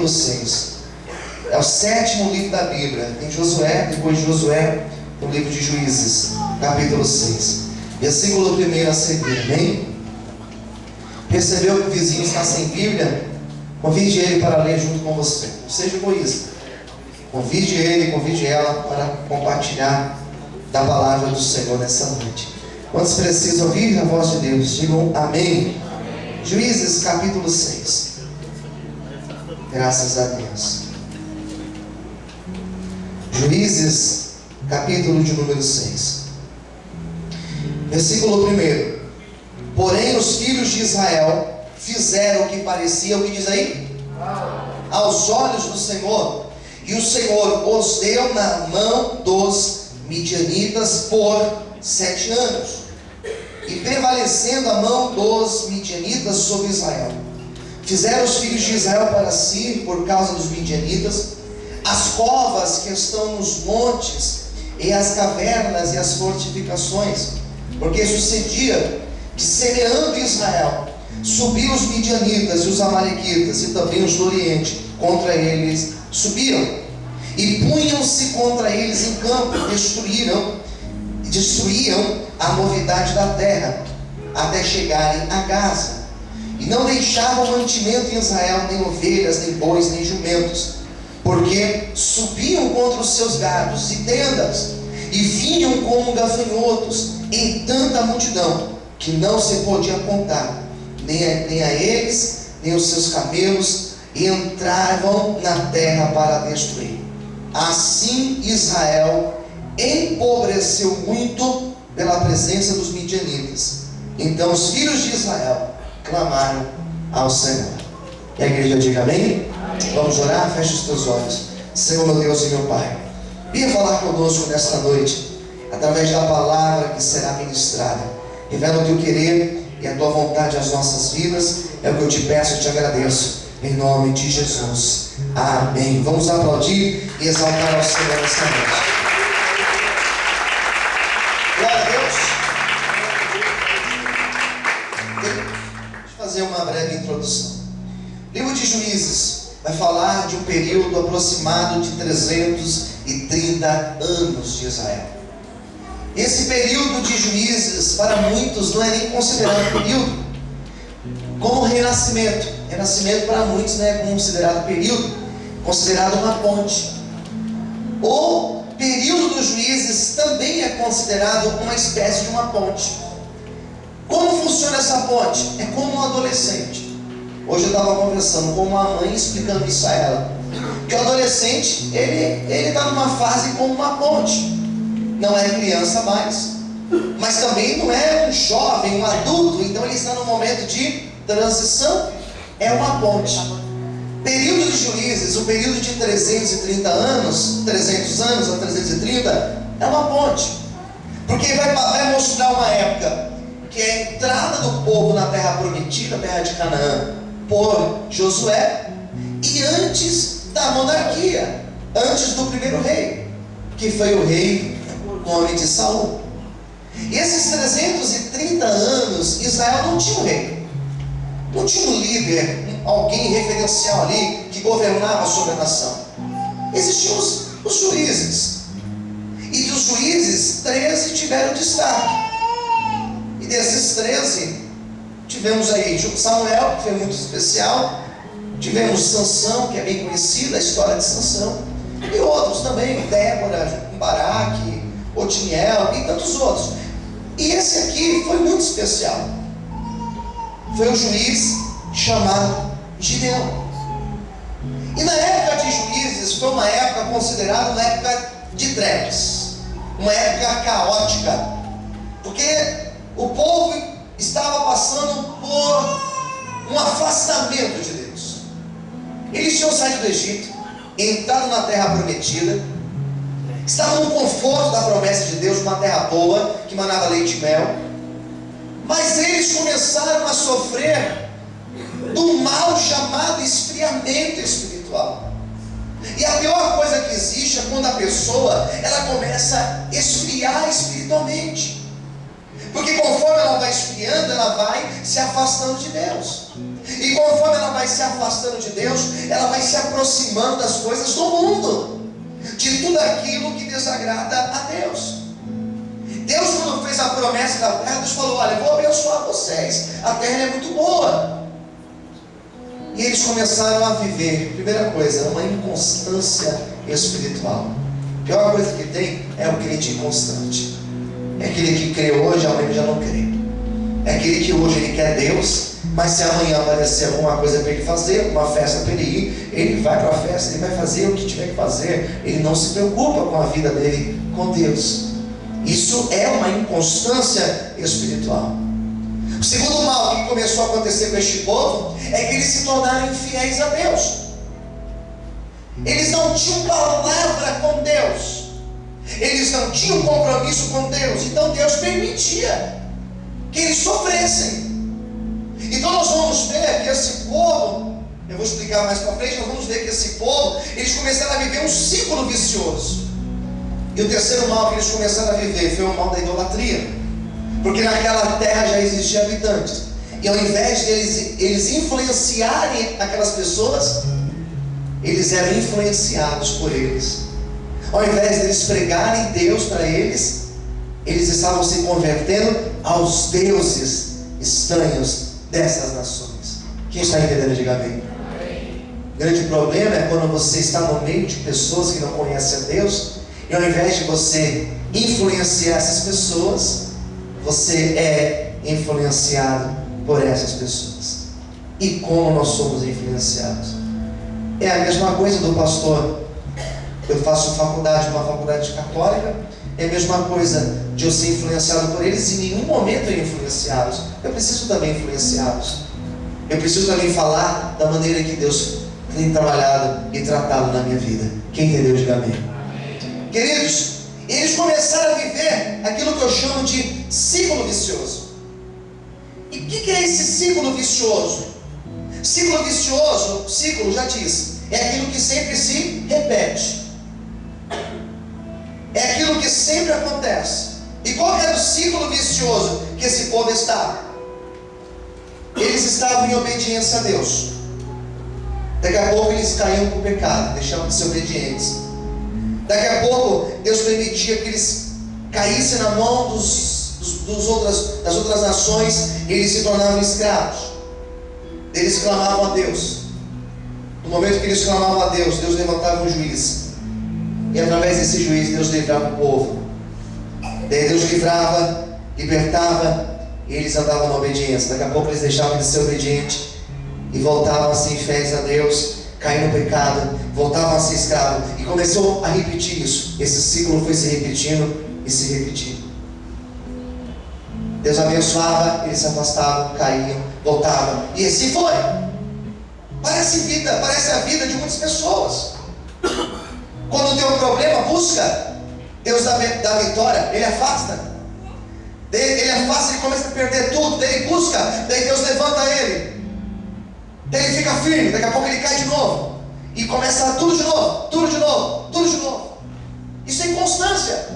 capítulo 6. É o 7º livro da Bíblia. Tem Josué, depois de Josué, o livro de Juízes, capítulo 6. Versículo 1 a seguir, amém? Percebeu que o vizinho está sem Bíblia? Convide ele para ler junto com você. Não seja egoísta. Convide ele, convide ela para compartilhar da palavra do Senhor nessa noite. Quantos precisam ouvir a voz de Deus? Digam amém. Juízes capítulo 6. Graças a Deus. Juízes capítulo de número 6. Versículo 1. Porém os filhos de Israel fizeram o que parecia, o que diz aí? Aos olhos do Senhor. E o Senhor os deu na mão dos midianitas por 7 anos. E prevalecendo a mão dos midianitas sobre Israel, fizeram os filhos de Israel para si, por causa dos midianitas, as covas que estão nos montes, e as cavernas e as fortificações. Porque sucedia que, semeando Israel, subiam os midianitas e os amalequitas, e também os do Oriente, contra eles subiram, e punham-se contra eles em campo, e destruíam a novidade da terra, até chegarem a Gaza, e não deixavam mantimento em Israel, nem ovelhas, nem bois, nem jumentos, porque subiam contra os seus gados e tendas, e vinham como gafanhotos em tanta multidão, que não se podia contar, nem a eles, nem os seus camelos, e entravam na terra para destruir. Assim Israel empobreceu muito pela presença dos midianitas. Então os filhos de Israel clamaram ao Senhor. E a igreja diga amém? Vamos orar? Feche os teus olhos. Senhor, meu Deus e meu Pai, venha falar conosco nesta noite, através da palavra que será ministrada. Revela o teu querer e a tua vontade às nossas vidas. É o que eu te peço e te agradeço, em nome de Jesus. Amém. Vamos aplaudir e exaltar ao Senhor nesta noite. Glória a Deus. Deixa eu fazer uma breve introdução. O livro de Juízes vai falar de um período aproximado de 330 anos de Israel. Esse período de Juízes, para muitos, não é nem considerado período como renascimento. Renascimento para muitos não é considerado período, considerado uma ponte. O período dos Juízes também é considerado uma espécie de uma ponte. Como funciona essa ponte? É como um adolescente. Hoje eu estava conversando com uma mãe, explicando isso a ela, que o adolescente, ele está numa fase como uma ponte. Não é criança mais, mas também não é um jovem, um adulto. Então ele está num momento de transição. É uma ponte. Período de Juízes, o período de 330 anos, 300 anos a 330, é uma ponte. Porque vai mostrar uma época que é a entrada do povo na terra prometida, a terra de Canaã, por Josué, e antes da monarquia, antes do primeiro rei, que foi o rei, nome de Saul. E esses 330 anos, Israel não tinha um rei, não tinha um líder, alguém referencial ali, que governava sobre a nação. Existiam os juízes, e dos juízes, 13 tiveram destaque, e desses 13, tivemos aí Samuel, que foi muito especial. Tivemos Sansão, que é bem conhecida a história de Sansão. E outros também, Débora, Baraque, Otiniel e tantos outros. E esse aqui foi muito especial. Foi um juiz chamado Gideão. E na época de Juízes, foi uma época considerada uma época de trevas, uma época caótica, porque o povo estava passando por um afastamento de Deus. Eles tinham saído do Egito, entrado na terra prometida, estavam no conforto da promessa de Deus, uma terra boa, que manava leite e mel, mas eles começaram a sofrer do mal chamado esfriamento espiritual. E a pior coisa que existe é quando a pessoa, ela começa a esfriar espiritualmente. Porque conforme ela vai esfriando, ela vai se afastando de Deus. E conforme ela vai se afastando de Deus, ela vai se aproximando das coisas do mundo, de tudo aquilo que desagrada a Deus. Deus, quando fez a promessa da terra, Deus falou: olha, eu vou abençoar vocês, a terra é muito boa. E eles começaram a viver, primeira coisa, uma inconstância espiritual. A pior coisa que tem é o crente inconstante. É aquele que crê hoje, amanhã já não crê. É aquele que hoje ele quer Deus, mas se amanhã aparecer alguma coisa para ele fazer, uma festa para ele ir, ele vai para a festa, ele vai fazer o que tiver que fazer. Ele não se preocupa com a vida dele com Deus. Isso é uma inconstância espiritual. O segundo mal que começou a acontecer com este povo é que eles se tornaram infiéis a Deus. Eles não tinham palavra com Deus, eles não tinham compromisso com Deus. Então Deus permitia que eles sofressem. Então nós vamos ver que esse povo, eu vou explicar mais para frente, nós vamos ver que esse povo, eles começaram a viver um ciclo vicioso. E o terceiro mal que eles começaram a viver foi o mal da idolatria. Porque naquela terra já existiam habitantes. E ao invés de eles influenciarem aquelas pessoas, eles eram influenciados por eles. Ao invés de eles pregarem Deus para eles, eles estavam se convertendo aos deuses estranhos dessas nações. Quem está entendendo, diga amém. O grande problema é quando você está no meio de pessoas que não conhecem a Deus, e ao invés de você influenciar essas pessoas, você é influenciado por essas pessoas. E como nós somos influenciados? É a mesma coisa do pastor. Eu faço faculdade, uma faculdade católica. É a mesma coisa de eu ser influenciado por eles. Em nenhum momento eu influenciá-los. Eu preciso também influenciá-los. Eu preciso também falar da maneira que Deus tem trabalhado e tratado na minha vida. Quem entendeu, diga amém. Amém. Queridos, eles começaram a viver aquilo que eu chamo de ciclo vicioso. E o que é esse ciclo vicioso? Ciclo vicioso, ciclo já diz, é aquilo que sempre se repete. É aquilo que sempre acontece. E qual era o ciclo vicioso que esse povo estava? Eles estavam em obediência a Deus. Daqui a pouco eles caíam para o pecado, deixavam de ser obedientes. Daqui a pouco Deus permitia que eles caíssem na mão das outras nações, e eles se tornavam escravos. Eles clamavam a Deus. No momento que eles clamavam a Deus, Deus levantava um juiz, e através desse juiz Deus livrava o povo. Daí Deus livrava, libertava, e eles andavam na obediência. Daqui a pouco eles deixavam de ser obedientes e voltavam a ser infiéis a Deus, caíram no pecado, voltavam a ser escravos, e começou a repetir isso. Esse ciclo foi se repetindo e se repetindo. Deus abençoava, eles se afastavam, caíam, voltavam, e assim foi. Parece a vida de muitas pessoas. Quando tem um problema, busca, Deus dá vitória, Ele afasta. Ele afasta, ele começa a perder tudo, daí ele busca, daí Deus levanta ele. Daí ele fica firme, daqui a pouco ele cai de novo. E começa tudo de novo, tudo de novo, tudo de novo. Isso é inconstância.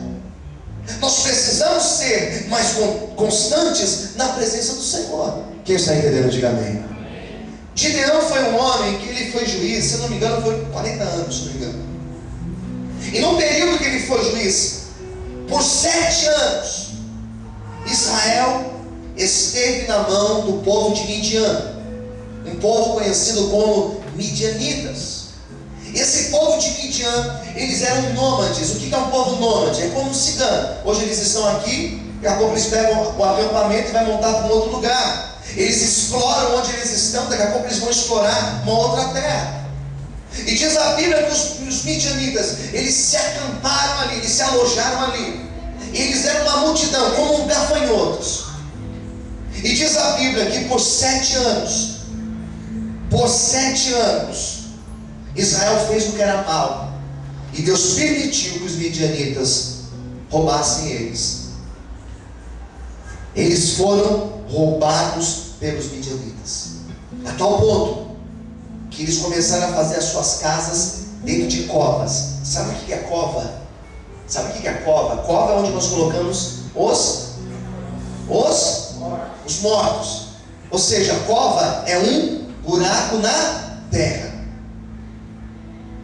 Nós precisamos ser mais constantes na presença do Senhor. Quem está entendendo, diga amém. Gideão foi um homem que ele foi juiz, se não me engano, foi 40 anos, se não me engano. E no período que ele foi juiz, por 7 anos, Israel esteve na mão do povo de Midian, um povo conhecido como midianitas. Esse povo de Midian, eles eram nômades. O que é um povo nômade? É como um cigano. Hoje eles estão aqui, daqui a pouco eles pegam o acampamento e vai montar para um outro lugar. Eles exploram onde eles estão, daqui a pouco eles vão explorar uma outra terra. E diz a Bíblia que os midianitas, eles se acamparam ali, eles se alojaram ali. Eles eram uma multidão, como gafanhotos. E diz a Bíblia que por 7 anos, Israel fez o que era mal, e Deus permitiu que os midianitas roubassem eles. Eles foram roubados pelos midianitas, a tal ponto que eles começaram a fazer as suas casas dentro de covas. Sabe o que é cova? Sabe o que é cova? Cova é onde nós colocamos os mortos. Ou seja, cova é um buraco na terra.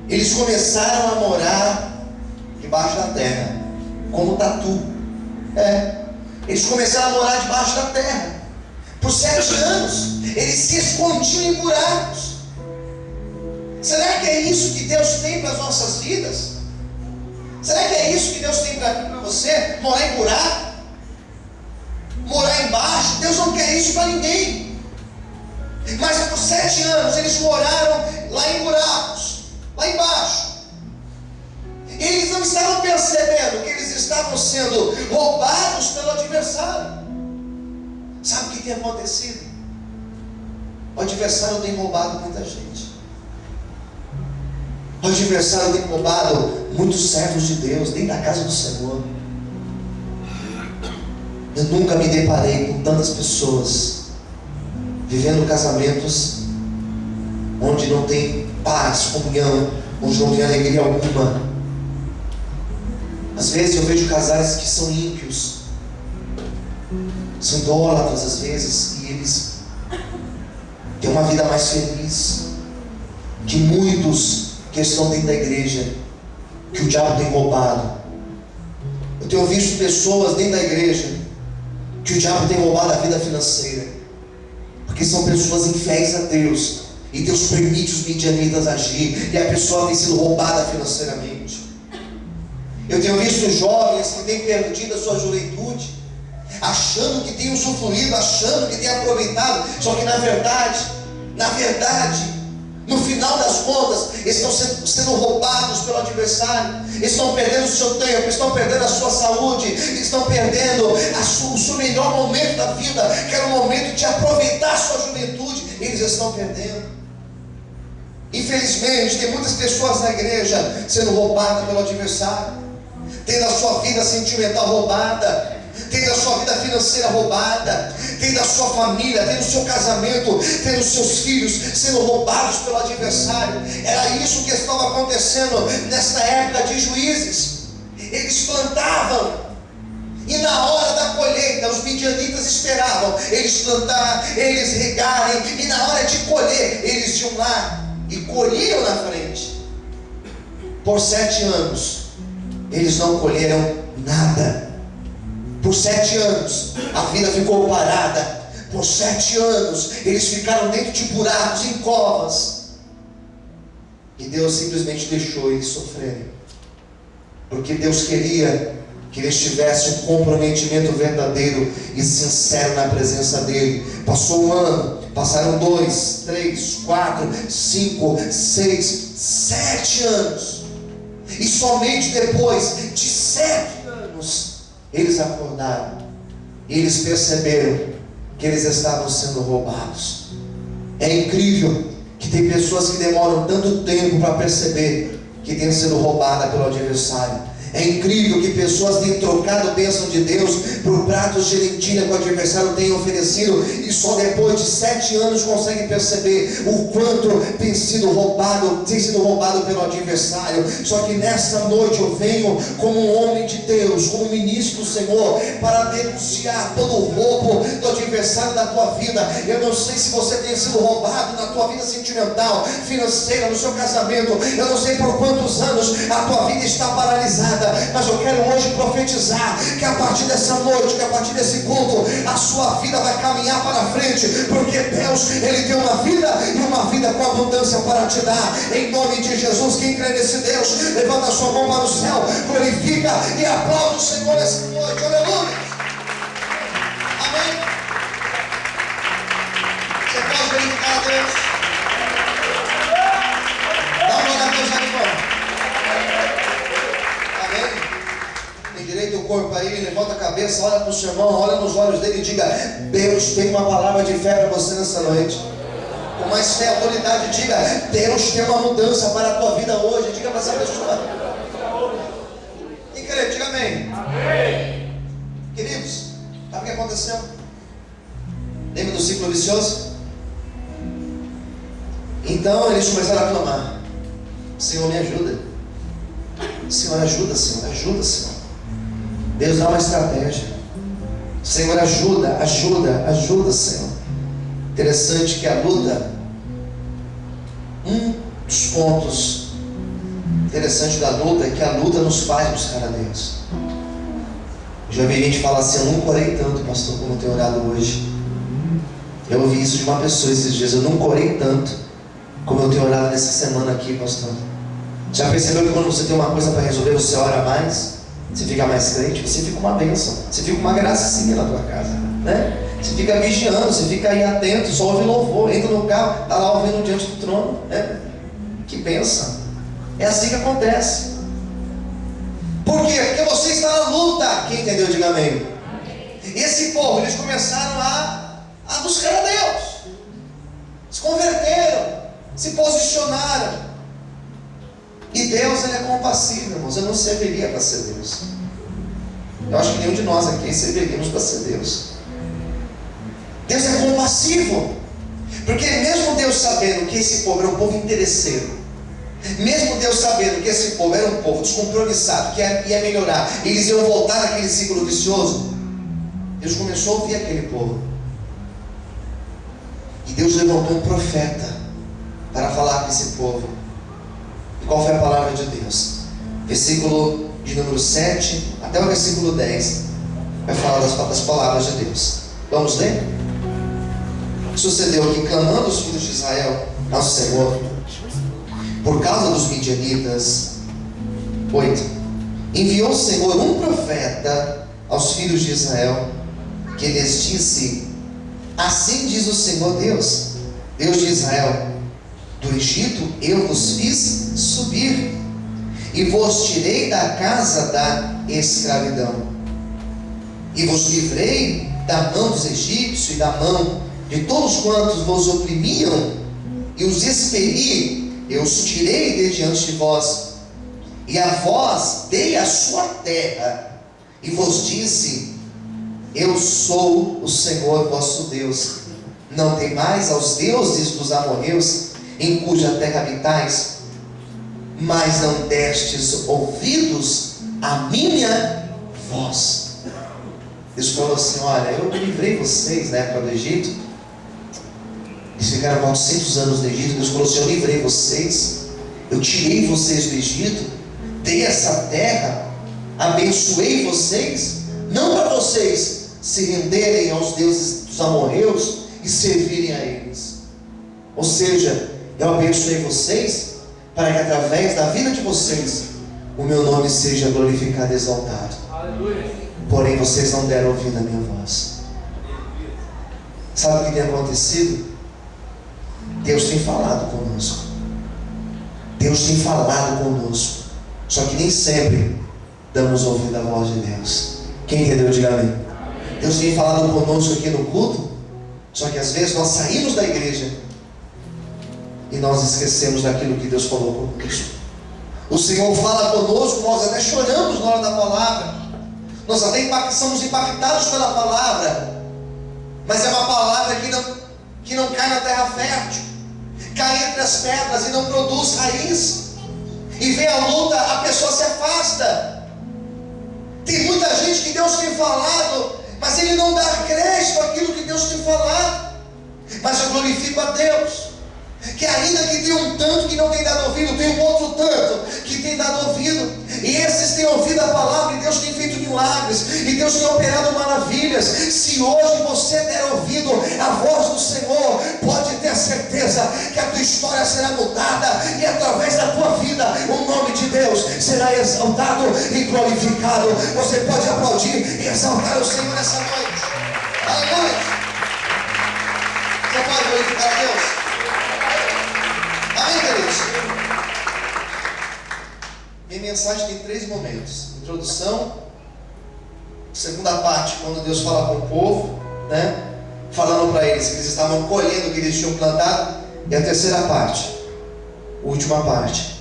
Eles começaram a morar debaixo da terra, como tatu. Eles começaram a morar debaixo da terra. Por 7 anos, eles se escondiam em buracos. Será que é isso que Deus tem para as nossas vidas? Será que é isso que Deus tem para você? Morar em buraco? Morar embaixo? Deus não quer isso para ninguém. Mas por 7 anos eles moraram lá em buracos, lá embaixo. Eles não estavam percebendo que eles estavam sendo roubados pelo adversário. Sabe o que tem acontecido? O adversário tem roubado muita gente. O adversário tem roubado muitos servos de Deus dentro da casa do Senhor. Eu nunca me deparei com tantas pessoas vivendo casamentos onde não tem paz, comunhão, onde não tem alegria alguma. Às vezes eu vejo casais que são ímpios, são idólatras às vezes, e eles têm uma vida mais feliz que muitos que estão dentro da igreja, que o diabo tem roubado. Eu tenho visto pessoas dentro da igreja que o diabo tem roubado a vida financeira, porque são pessoas infiéis a Deus, e Deus permite os midianitas agir, e a pessoa tem sido roubada financeiramente. Eu tenho visto jovens que têm perdido a sua juventude, achando que têm usufruído, achando que têm aproveitado, só que na verdade, no final das contas, estão sendo roubados pelo adversário, estão perdendo o seu tempo, estão perdendo a sua saúde, estão perdendo o seu melhor momento da vida, que era o momento de aproveitar a sua juventude, eles estão perdendo. Infelizmente, tem muitas pessoas na igreja sendo roubadas pelo adversário, tendo a sua vida sentimental roubada, tendo a sua vida financeira roubada, tendo a sua família, tendo o seu casamento, tendo os seus filhos sendo roubados pelo adversário. Era isso que estava acontecendo nesta época de Juízes. Eles plantavam, e na hora da colheita, os midianitas esperavam eles plantar, eles regarem, e na hora de colher, eles iam lá e colhiam na frente. Por 7 anos, eles não colheram nada. Por 7 anos, a vida ficou parada. Por 7 anos, eles ficaram dentro de buracos, em covas. E Deus simplesmente deixou eles sofrerem, porque Deus queria que eles tivessem um comprometimento verdadeiro e sincero na presença dEle. Passou um ano, passaram 2, 3, 4, 5, 6, 7 anos. E somente depois de 7 anos, eles acordaram, e eles perceberam que eles estavam sendo roubados. É incrível que tem pessoas que demoram tanto tempo para perceber que têm sido roubadas pelo adversário. É incrível que pessoas têm trocado a bênção de Deus por pratos de lentilha que o adversário tem oferecido, e só depois de 7 anos conseguem perceber o quanto tem sido roubado pelo adversário. Só que nesta noite eu venho como um homem de Deus, como ministro do Senhor, para denunciar todo o roubo do adversário da tua vida. Eu não sei se você tem sido roubado na tua vida sentimental, financeira, no seu casamento. Eu não sei por quantos anos a tua vida está paralisada, mas eu quero hoje profetizar que a partir dessa noite, que a partir desse culto, a sua vida vai caminhar para frente, porque Deus, Ele tem uma vida, e uma vida com abundância para te dar. Em nome de Jesus, quem crê nesse Deus, levanta a sua mão para o céu, glorifica e aplaude o Senhor nessa noite. Aleluia. Amém. Você pode glorificar a Deus? Dá uma olhada a Deus aí, irmão. Direita o corpo aí, levanta a cabeça, olha para o seu irmão, olha nos olhos dele e diga: Deus tem uma palavra de fé para você nessa noite. Com mais fé e autoridade, diga: Deus tem uma mudança para a tua vida hoje. Diga para essa pessoa. Quem crê, diga amém. Amém. Queridos, sabe o que aconteceu? Lembra do ciclo vicioso? Então eles começaram a clamar: Senhor, me ajuda. Senhor, ajuda, Senhor, ajuda, Senhor. Deus dá uma estratégia. Senhor, ajuda, Senhor. Interessante que a luta Um dos pontos interessantes da luta é que a luta nos faz buscar a Deus. Já vi gente falar assim: eu nunca orei tanto, pastor, como eu tenho orado hoje. Eu ouvi isso de uma pessoa esses dias: eu nunca orei tanto como eu tenho orado nessa semana aqui, pastor. Já percebeu que quando você tem uma coisa para resolver, você ora mais? Você fica mais crente? Você fica uma bênção, você fica uma gracinha na tua casa, né? Você fica vigiando, você fica aí atento, só ouve louvor, entra no carro, está lá ouvindo diante do trono, né? Que bênção. É assim que acontece. Por quê? Porque você está na luta. Quem entendeu, diga amém. Esse povo, eles começaram a buscar a Deus, se converteram, se posicionaram. E Deus, Ele é compassivo, irmãos. Eu não serviria para ser Deus. Eu acho que nenhum de nós aqui serviríamos para ser Deus. Deus é compassivo, porque mesmo Deus sabendo que esse povo era um povo interesseiro, mesmo Deus sabendo que esse povo era um povo descompromissado, que ia melhorar, eles iam voltar naquele ciclo vicioso, Deus começou a ouvir aquele povo. E Deus levantou um profeta para falar com esse povo. E qual foi a palavra de Deus? Versículo de número 7 até o versículo 10 vai falar das palavras de Deus. Vamos ler? Sucedeu que, clamando os filhos de Israel ao Senhor por causa dos midianitas, 8, enviou o Senhor um profeta aos filhos de Israel, que lhes disse: assim diz o Senhor Deus, Deus de Israel: do Egito eu vos fiz subir, e vos tirei da casa da escravidão, e vos livrei da mão dos egípcios e da mão de todos quantos vos oprimiam, e os expeli, eu os tirei de diante de vós, e a vós dei a sua terra, e vos disse: eu sou o Senhor vosso Deus. Não temais aos deuses dos amorreus, em cuja terra habitais, mas não destes ouvidos à minha voz. Deus falou assim: olha, eu livrei vocês na época do Egito. Eles ficaram 400 anos no Egito. Deus falou assim: eu livrei vocês, eu tirei vocês do Egito, dei essa terra, abençoei vocês, não para vocês se renderem aos deuses dos amorreus e servirem a eles. Ou seja, eu abençoei vocês para que através da vida de vocês o meu nome seja glorificado e exaltado. Aleluia. Porém vocês não deram ouvido à minha voz. Sabe o que tem acontecido? Deus tem falado conosco. Deus tem falado conosco. Só que nem sempre damos ouvido à voz de Deus. Quem entendeu, diga amém. Deus tem falado conosco aqui no culto, só que às vezes nós saímos da igreja e nós esquecemos daquilo que Deus falou conosco. O Senhor fala conosco, nós até choramos na hora da palavra, nós até somos impactados pela palavra, mas é uma palavra que não cai na terra fértil, cai entre as pedras e não produz raiz, e vem a luta, a pessoa se afasta. Tem muita gente que Deus tem falado, mas ele não dá crédito àquilo que Deus tem falado. Mas eu glorifico a Deus, que ainda que tem um tanto que não tem dado ouvido, tem um outro tanto que tem dado ouvido, e esses têm ouvido a palavra, e Deus tem feito milagres, e Deus tem operado maravilhas. Se hoje você der ouvido à voz do Senhor, pode ter certeza que a tua história será mudada, e através da tua vida o nome de Deus será exaltado e glorificado. Você pode aplaudir e exaltar o Senhor nessa noite. Aleluia. Você pode glorificar a Deus? Amém, queridos? Minha mensagem tem 3 momentos: introdução, segunda parte, quando Deus fala com o povo, né? Falando para eles que eles estavam colhendo o que eles tinham plantado, e a terceira parte, última parte,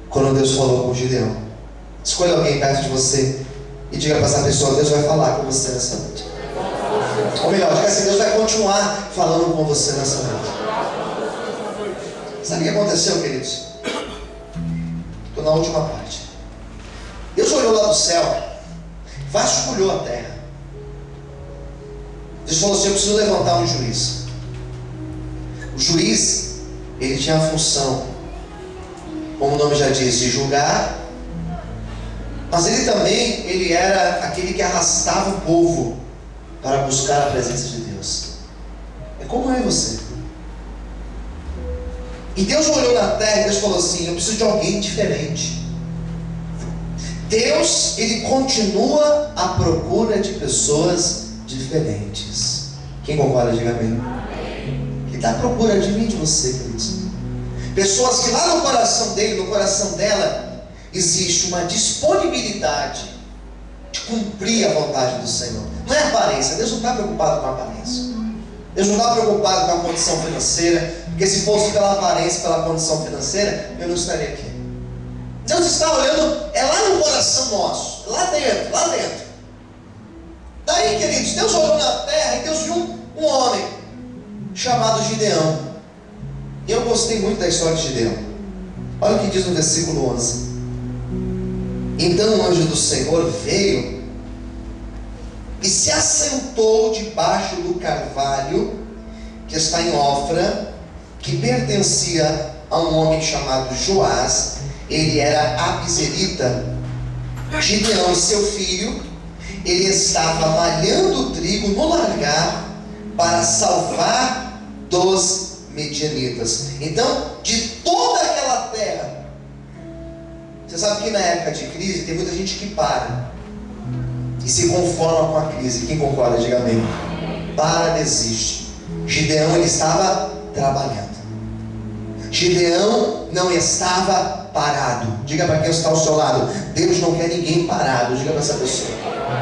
quando Deus falou com Gideão. Escolha alguém perto de você e diga para essa pessoa: Deus vai falar com você nessa noite. Ou melhor, diga assim: Deus vai continuar falando com você nessa noite. Sabe o que aconteceu, queridos? Estou na última parte. Deus olhou lá do céu, vasculhou a terra. Deus falou assim: eu preciso levantar um juiz. O juiz, ele tinha a função, como o nome já diz, de julgar, mas ele era aquele que arrastava o povo para buscar a presença de Deus. É como eu e você. E Deus olhou na terra e Deus falou assim: eu preciso de alguém diferente. Deus, ele continua à procura de pessoas diferentes. Quem concorda, diga amém. Ele está à procura de mim e de você, queridos. Pessoas que lá no coração dele, no coração dela, existe uma disponibilidade de cumprir a vontade do Senhor. Não é aparência. Deus não está preocupado com a aparência. Deus não está preocupado com a condição financeira, porque se fosse pela aparência, pela condição financeira, eu não estaria aqui. Deus está olhando, é lá no coração nosso, lá dentro, lá dentro. Daí, queridos, Deus olhou na terra e Deus viu um homem chamado Gideão. E eu gostei muito da história de Gideão. Olha o que diz no versículo 11. Então o anjo do Senhor veio e se assentou debaixo do carvalho que está em Ofra, que pertencia a um homem chamado Joás. Ele era abizerita. Gideão e seu filho, ele estava malhando trigo no largar para salvar dos medianitas. Então, de toda aquela terra, você sabe que na época de crise tem muita gente que para e se conforma com a crise. Quem concorda, diga amém. Para, desiste. Gideão, ele estava trabalhando. Gideão não estava parado. Diga para quem está ao seu lado: Deus não quer ninguém parado. Diga para essa pessoa.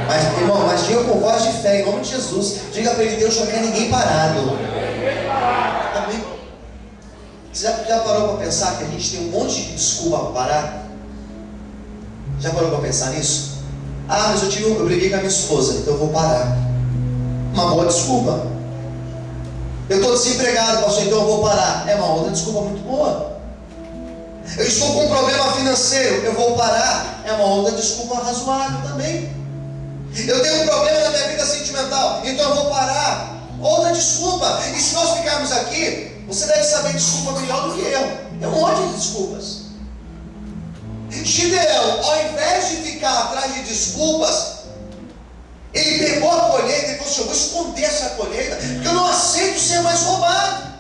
Mas, irmão, mas diga com voz de fé, em nome de Jesus. Diga para ele: Deus não quer ninguém parado. Amém? Você já parou para pensar que a gente tem um monte de desculpa para parar? Já parou para pensar nisso? Ah, mas eu briguei com a minha esposa, então eu vou parar. Uma boa desculpa. Eu estou desempregado, pastor, então eu vou parar. É uma outra desculpa muito boa. Eu estou com um problema financeiro, eu vou parar. É uma outra desculpa razoável também. Eu tenho um problema na minha vida sentimental, então eu vou parar. Outra desculpa. E se nós ficarmos aqui, você deve saber desculpa melhor do que eu. Tem um monte de desculpas. Gideão, ao invés de ficar atrás de desculpas, ele pegou a colheita e falou assim: eu vou esconder essa colheita, porque eu não aceito ser mais roubado.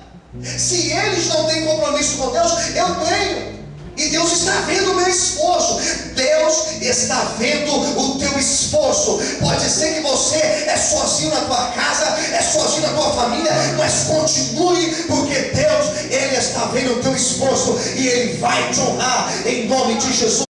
Se eles não têm compromisso com Deus, eu tenho. E Deus está vendo o meu esforço. Deus está vendo o teu esforço. Pode ser que você é sozinho na tua casa, é sozinho na tua família, mas continue, porque Deus, Ele está vendo o teu esforço e Ele vai te honrar em nome de Jesus.